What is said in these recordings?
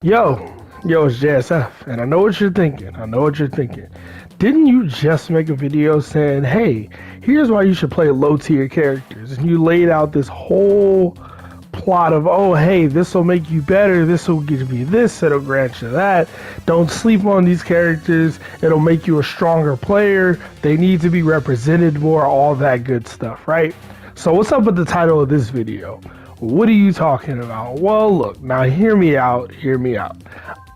Yo, it's JSF, and I know what you're thinking. Didn't you just make a video saying, hey, here's why you should play low tier characters? And you laid out this whole plot of, oh, hey, this will make you better, this will give you this, it'll grant you that. Don't sleep on these characters, it'll make you a stronger player, they need to be represented more, all that good stuff, right? So, what's up with the title of this video? What are you talking about? Well, look, now hear me out.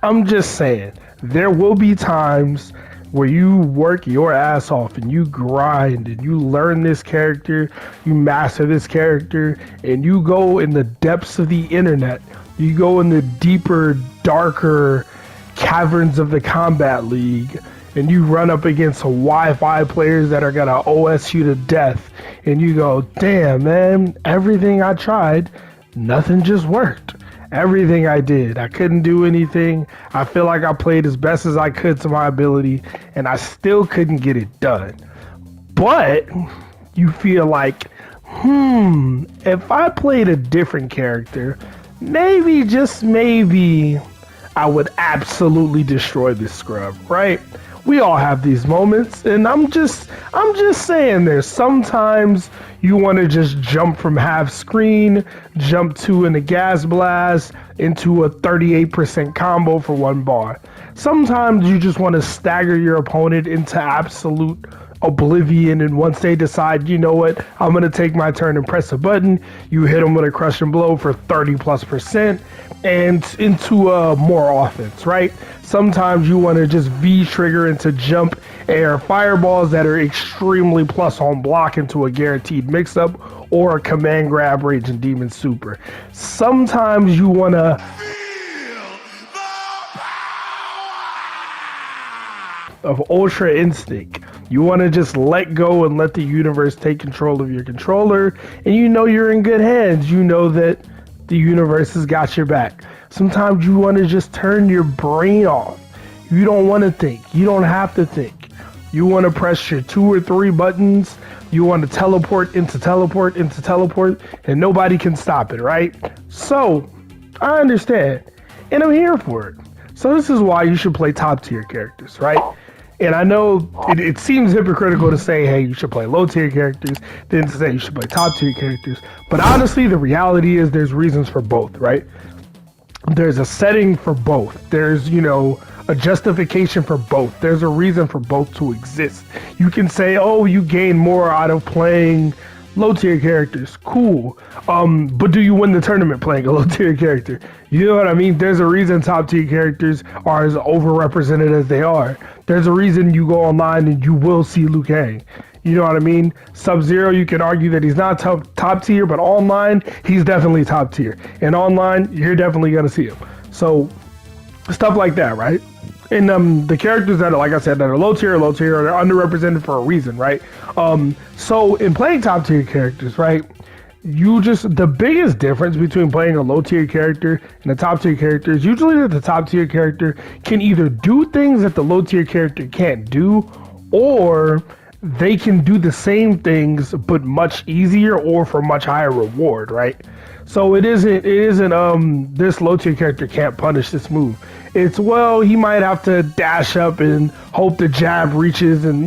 I'm just saying, there will be times where you work your ass off and you grind and you learn this character, you master this character, and you go in the depths of the internet. You go in the deeper, darker caverns of the Combat League and you run up against Wi-Fi players that are gonna OS you to death, and you go, damn man, everything I tried, nothing just worked. Everything I did, I couldn't do anything. I feel like I played as best as I could to my ability, and I still couldn't get it done. But you feel like, if I played a different character, maybe, just maybe, I would absolutely destroy this scrub, right? We all have these moments, and I'm just saying, there's sometimes you want to just jump from half screen, jump to in a gas blast into a 38% combo for one bar. Sometimes you just want to stagger your opponent into absolute oblivion, and once they decide, you know what, I'm gonna take my turn and press a button, you hit them with a crushing blow for 30+% and into more offense, right? Sometimes you want to just V trigger into jump air fireballs that are extremely plus on block into a guaranteed mix-up, or a command grab raging demon super. Sometimes you want to of Ultra Instinct. You want to just let go and let the universe take control of your controller, and you know you're in good hands. You know that the universe has got your back. Sometimes you want to just turn your brain off. You don't want to think. You don't have to think. You want to press your 2 or 3 buttons. You want to teleport into teleport into teleport, and nobody can stop it, right? So, I understand, and I'm here for it. So this is why you should play top tier characters, right? And I know it seems hypocritical to say, hey, you should play low tier characters, then to say you should play top tier characters. But honestly, the reality is there's reasons for both, right? There's a setting for both. There's, a justification for both. There's a reason for both to exist. You can say, oh, you gain more out of playing low tier characters. Cool. But do you win the tournament playing a low tier character? You know what I mean? There's a reason top tier characters are as overrepresented as they are. There's a reason you go online and you will see Liu Kang. You know what I mean? Sub-Zero, you can argue that he's not top tier, but online, he's definitely top tier. And online, you're definitely going to see him. So, stuff like that, right? And the characters that are, like I said, that are low tier, are underrepresented for a reason, right? So, in playing top tier characters, right? The biggest difference between playing a low tier character and a top tier character is usually that the top tier character can either do things that the low tier character can't do, or they can do the same things but much easier or for much higher reward, right? So it isn't this low tier character can't punish this move. It's, well, he might have to dash up and hope the jab reaches, and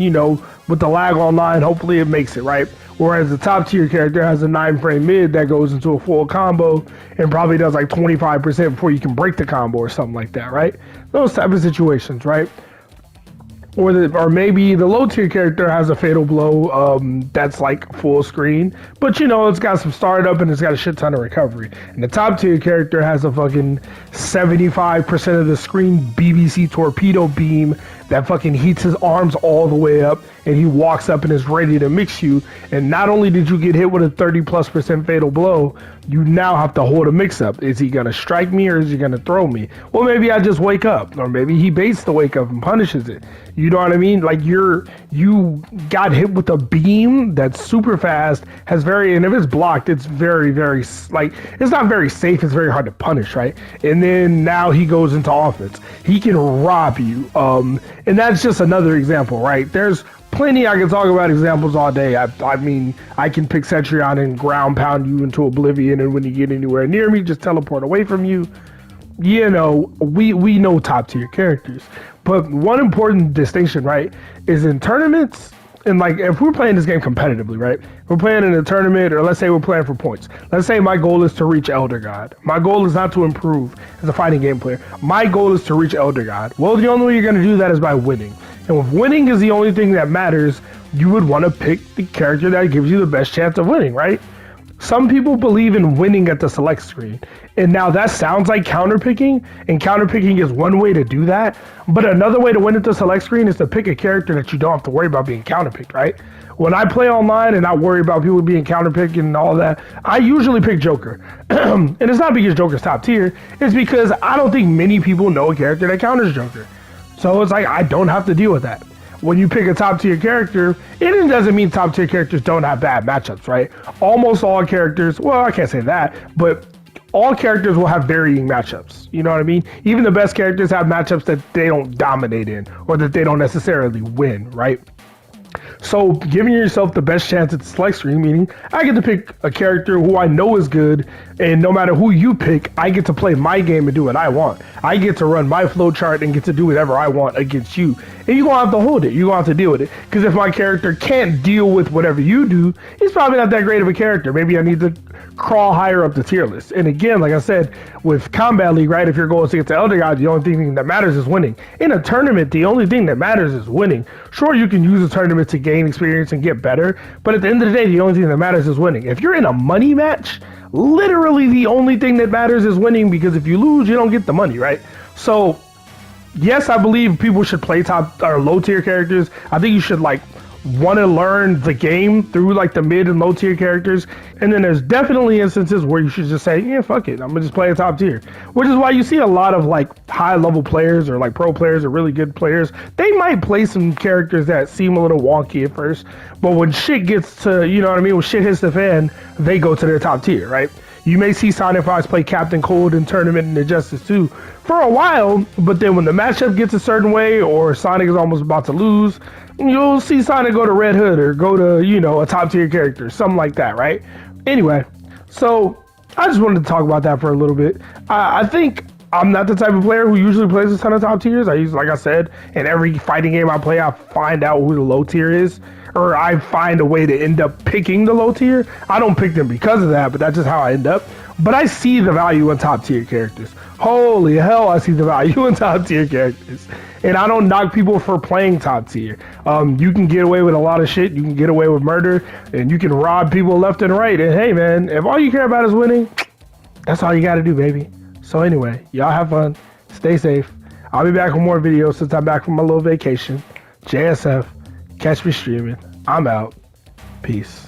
with the lag online, hopefully it makes it, right? Whereas the top tier character has a 9-frame mid that goes into a full combo and probably does like 25% before you can break the combo or something like that, right? Those type of situations, right? Or maybe the low tier character has a fatal blow that's like full screen, but it's got some startup and it's got a shit ton of recovery. And the top tier character has a fucking 75% of the screen BBC torpedo beam that fucking heats his arms all the way up, and he walks up and is ready to mix you. And not only did you get hit with a 30+% fatal blow, you now have to hold a mix up. Is he gonna strike me or is he gonna throw me? Well, maybe I just wake up, or maybe he baits the wake up and punishes it. You know what I mean? Like you got hit with a beam that's super fast, and if it's blocked, it's very, very, it's not very safe, it's very hard to punish, right? And then now he goes into offense. He can rob you. And that's just another example, right? There's plenty. I can talk about examples all day. I mean, I can pick Cetrion and ground pound you into oblivion, and when you get anywhere near me, just teleport away from you. we know top tier characters. But one important distinction, right, is in tournaments. And like, if we're playing this game competitively, right? We're playing in a tournament, or let's say we're playing for points. Let's say my goal is to reach Elder God. My goal is not to improve as a fighting game player. My goal is to reach Elder God. Well, the only way you're going to do that is by winning. And if winning is the only thing that matters, you would want to pick the character that gives you the best chance of winning, right? Some people believe in winning at the select screen. And now that sounds like counterpicking, and counterpicking is one way to do that. But another way to win at the select screen is to pick a character that you don't have to worry about being counterpicked, right? When I play online and not worry about people being counterpicked and all that, I usually pick Joker. And it's not because Joker's top tier, it's because I don't think many people know a character that counters Joker. So it's like, I don't have to deal with that. When you pick a top tier character, it doesn't mean top tier characters don't have bad matchups, right? Almost all characters, well, I can't say that, but all characters will have varying matchups. You know what I mean? Even the best characters have matchups that they don't dominate in, or that they don't necessarily win, right? So giving yourself the best chance at the select screen, meaning I get to pick a character who I know is good, and no matter who you pick, I get to play my game and do what I want. I get to run my flow chart and get to do whatever I want against you. And you're going to have to hold it. You're going to have to deal with it. Because if my character can't deal with whatever you do, he's probably not that great of a character. Maybe I need to crawl higher up the tier list. And again, like I said, with Combat League, right, if your goal is to get to Elder God, the only thing that matters is winning. In a tournament, the only thing that matters is winning. Sure, you can use a tournament to gain experience and get better, but at the end of the day, the only thing that matters is winning. If you're in a money match, literally the only thing that matters is winning, because if you lose, you don't get the money, right? So yes, I believe people should play top or low tier characters. I think you should like want to learn the game through like the mid and low tier characters. And then there's definitely instances where you should just say, yeah, fuck it, I'm gonna just play a top tier. Which is why you see a lot of like high level players or like pro players or really good players, they might play some characters that seem a little wonky at first, but when shit gets to, you know what I mean, when shit hits the fan, they go to their top tier, right? You may see Sonic Fox play Captain Cold in Tournament and Injustice 2 for a while, but then when the matchup gets a certain way or Sonic is almost about to lose, you'll see Sonic go to Red Hood or go to, you know, a top tier character, something like that, right? Anyway, so I just wanted to talk about that for a little bit. I think I'm not the type of player who usually plays a ton of top tiers. Like I said, in every fighting game I play, I find out who the low tier is, or I find a way to end up picking the low tier. I don't pick them because of that, but that's just how I end up. But I see the value in top tier characters. Holy hell, I see the value in top tier characters. And I don't knock people for playing top tier. You can get away with a lot of shit. You can get away with murder, and you can rob people left and right. And hey, man, if all you care about is winning, that's all you got to do, baby. So anyway, y'all have fun. Stay safe. I'll be back with more videos since I'm back from my little vacation. JSF. Catch me streaming. I'm out. Peace.